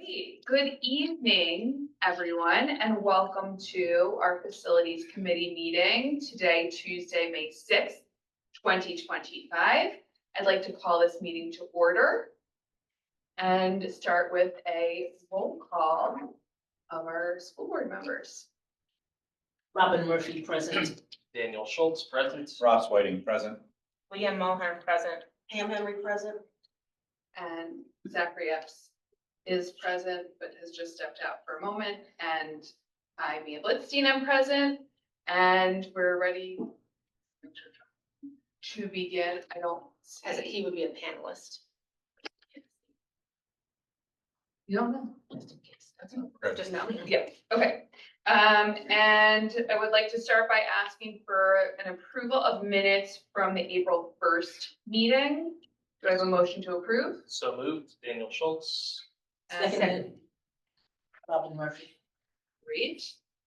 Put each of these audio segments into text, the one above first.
Great. Good evening, everyone, and welcome to our Facilities Committee meeting today, Tuesday, May 6th, 2025. I'd like to call this meeting to order and start with a roll call of our school board members. Robin Murphy, present. Daniel Schultz, present. Ross Whiting, present. Leanne Mulhern, present. Pam Henry, present. And Zachary Epps is present, but has just stepped out for a moment. And I, Mia Blitstein, am present. And we're ready to begin. I don't As he would be a panelist. You don't know? Just in case. Just now. Yeah, okay. And I would like to start by asking for an approval of minutes from the April 1st meeting. Do I have a motion to approve? So moved. Daniel Schultz. Seconded. Robin Murphy. Great.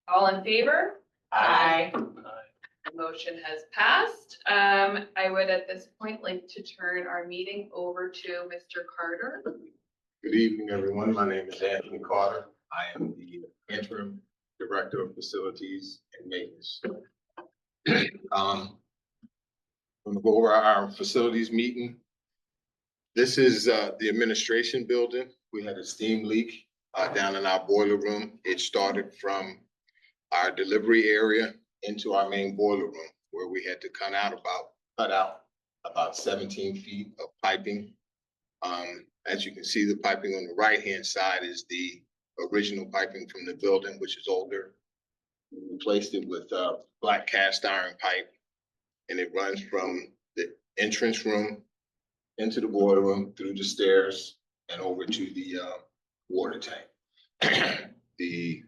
All in favor? Aye. The motion has passed. I would at this point like to turn our meeting over to Mr. Carter. Good evening, everyone. My name is Anthony Carter. I am the interim director of facilities and maintenance. I'm gonna go over our facilities meeting. This is the administration building. We had a steam leak down in our boiler room. It started from our delivery area into our main boiler room, where we had to cut out about 17 feet of piping. As you can see, the piping on the right-hand side is the original piping from the building, which is older. We replaced it with black cast iron pipe, and it runs from the entrance room into the boiler room, through the stairs, and over to the water tank. The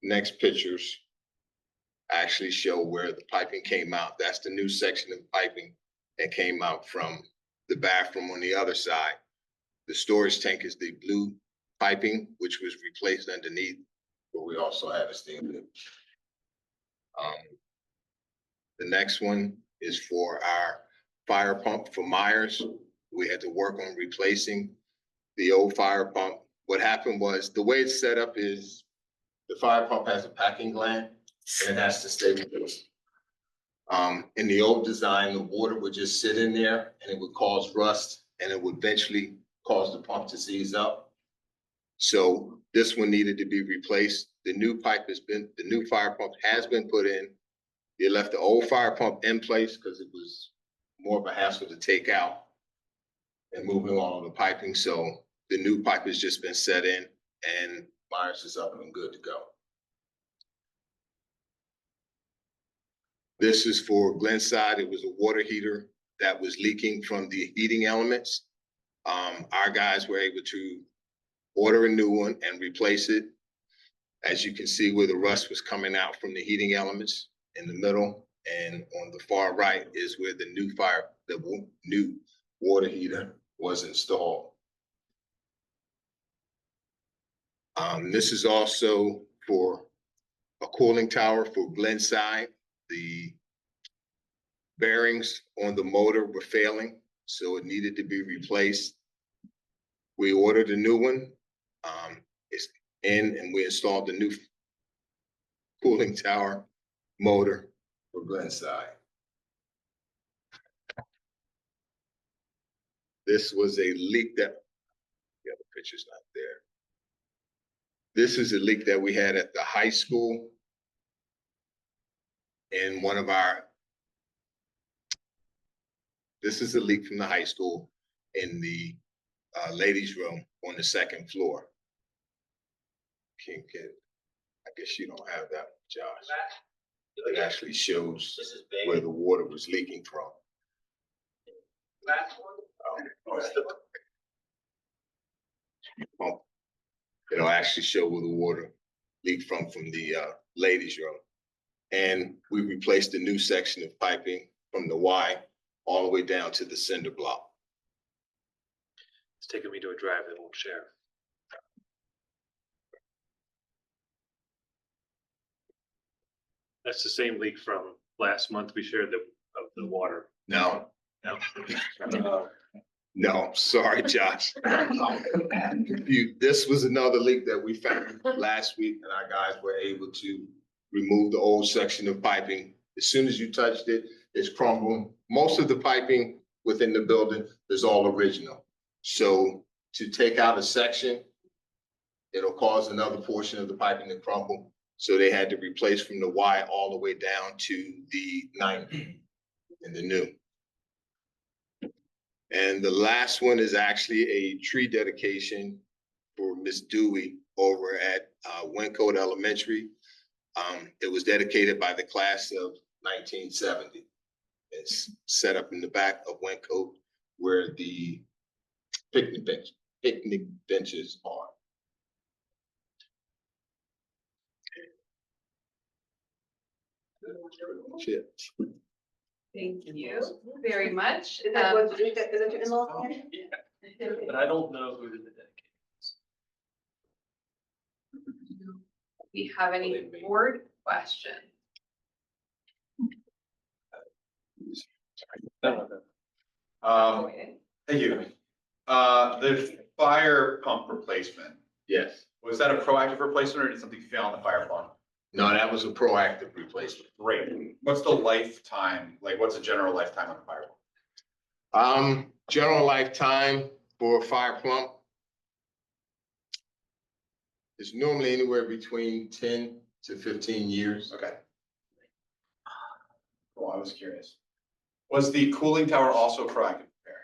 next pictures actually show where the piping came out. That's the new section of piping that came out from the bathroom on the other side. The storage tank is the blue piping, which was replaced underneath, but we also have a steam loop. The next one is for our fire pump for Myers. We had to work on replacing the old fire pump. What happened was, the way it's set up is the fire pump has a packing gland and it has to stay with it. In the old design, the water would just sit in there and it would cause rust, and it would eventually cause the pump to seize up. So this one needed to be replaced. The new fire pump has been put in. They left the old fire pump in place because it was more of a hassle to take out and moving all of the piping. So the new pipe has just been set in, and Myers is up and good to go. This is for Glenside. It was a water heater that was leaking from the heating elements. Our guys were able to order a new one and replace it. As you can see where the rust was coming out from the heating elements in the middle, and on the far right is where the new water heater was installed. This is also for a cooling tower for Glenside. The bearings on the motor were failing, so it needed to be replaced. We ordered a new one. It's in, and we installed the new cooling tower motor for Glenside. This was a leak that, yeah, the picture's not there. This is a leak that we had at the high school in one of our, this is a leak from the high school in the ladies' room on the second floor. I guess you don't have that, Josh. It actually shows where the water was leaking from. It'll actually show where the water leaked from the ladies' room. And we replaced the new section of piping from the Y all the way down to the cinder block. It's taking me to a drive that won't share. That's the same leak from last month. We shared of the water. No. No. No, sorry, Josh. This was another leak that we found last week, and our guys were able to remove the old section of piping. As soon as you touched it, it's crumbling. Most of the piping within the building is all original. So to take out a section, it'll cause another portion of the piping to crumble. So they had to replace from the Y all the way down to the 90 and the new. And the last one is actually a tree dedication for Miss Dewey over at Wincode Elementary. It was dedicated by the class of 1970. It's set up in the back of Wincode where the picnic benches are. Shit. Thank you very much. Is that what, is that your in-laws? But I don't know who the dedicated is. We have any board questions? Thank you. The fire pump replacement, Yes. was that a proactive replacement or did something fail on the fire pump? No, that was a proactive replacement. Great. What's the lifetime, like what's the general lifetime on a fire pump? General lifetime for a fire pump is normally anywhere between 10 to 15 years. Okay. Well, I was curious. Was the cooling tower also proactive repair?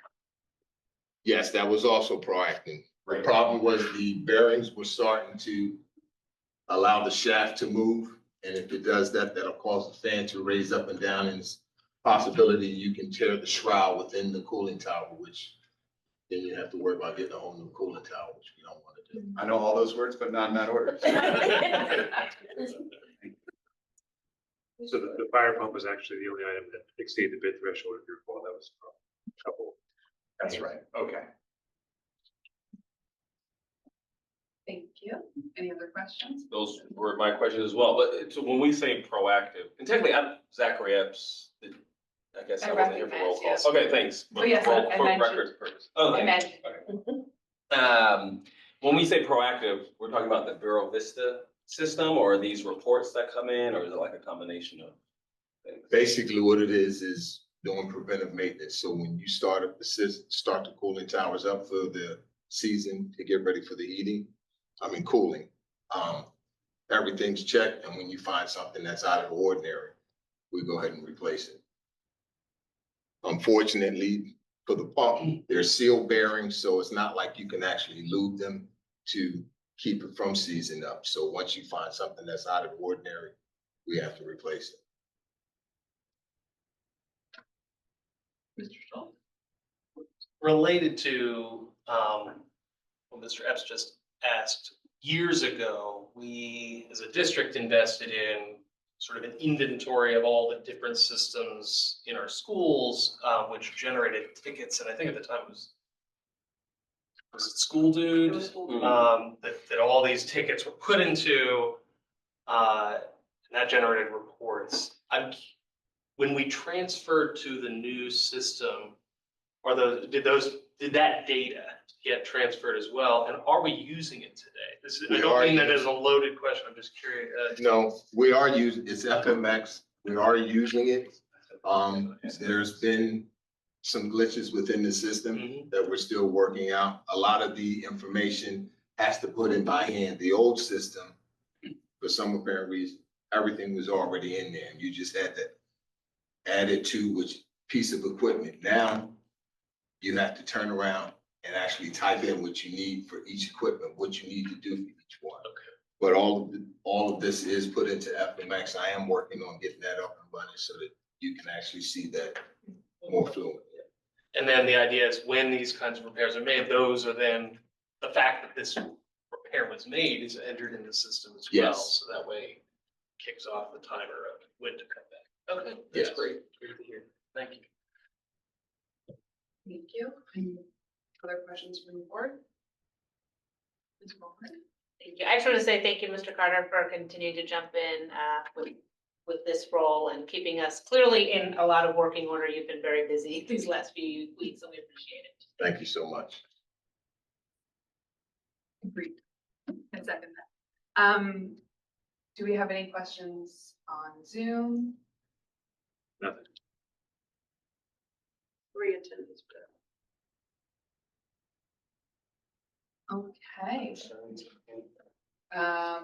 Yes, that was also proactive. The Right. problem was the bearings were starting to allow the shaft to move. And if it does that, that'll cause the fan to raise up and down, and it's a possibility you can tear the shroud within the cooling tower, which then you have to worry about getting a whole new cooling tower, which we don't want to do. I know all those words, but not in that order. So the fire pump was actually the only item that exceeded the bid threshold, if you recall. That was a couple. That's right. Okay. Thank you. Any other questions? Those were my questions as well, but so when we say proactive, and technically I'm Zachary Epps, I guess I I wasn't here for roll recognize call. you. Okay, thanks. Oh, yes, For I mentioned- record purpose. Oh, I thanks. mentioned. Okay. When we say proactive, we're talking about the Bureau Vista system, or are these reports that come in, or is it like a combination of things? Basically, what it is doing preventive maintenance. So when you start up start the cooling towers up for the season to get ready for the cooling, everything's checked. And when you find something that's out of the ordinary, we go ahead and replace it. Unfortunately, for the pump, they're sealed bearings, so it's not like you can actually lube them to keep it from seizing up. So once you find something that's out of the ordinary, we have to replace it. Mr. Schultz? Related to what Mr. Epps just asked, years ago, we as a district invested in sort of an inventory of all the different systems in our schools, which generated tickets. And I think at the time was it School Dude? It was School Dude. That all these tickets were put into, and that generated reports. When we transferred to the new system, did that data get transferred as well? And are we using it today? I don't mean that as a loaded question. I'm just curious. No, we are using, it's FMX. We are using it. There's been some glitches within the system that we're still working out. A lot of the information has to put in by hand. The old system, for some apparent reason, everything was already in there. You just had to add it to which piece of equipment. Now, you have to turn around and actually type in what you need for each equipment, what you need to do for each one. Okay. But all of this is put into FMX. I am working on getting that up and running so that you can actually see that more fluently. And then the idea is when these kinds of repairs are made, those are then, the fact that this repair was made is entered in the system as well. Yes. So that way it kicks off the timer of when to come back. Okay, that's Yes. great. Great to hear. Thank you. Thank you. Any other questions from the board? Ms. Bowman? Thank you. I just want to say thank you, Mr. Carter, for continuing to jump in with this role and keeping us clearly in a lot of working order. You've been very busy these last few weeks, and we appreciate it. Thank you so much. Agreed. I second that. Do we have any questions on Zoom? Nothing. Re-attendance. Okay. I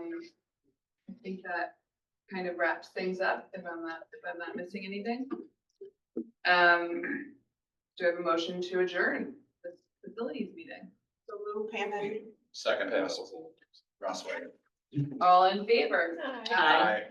think that kind of wraps things up if I'm not missing anything. Do I have a motion to adjourn this facilities meeting? So move Pam and Second, Russell. All in favor? Aye. Aye.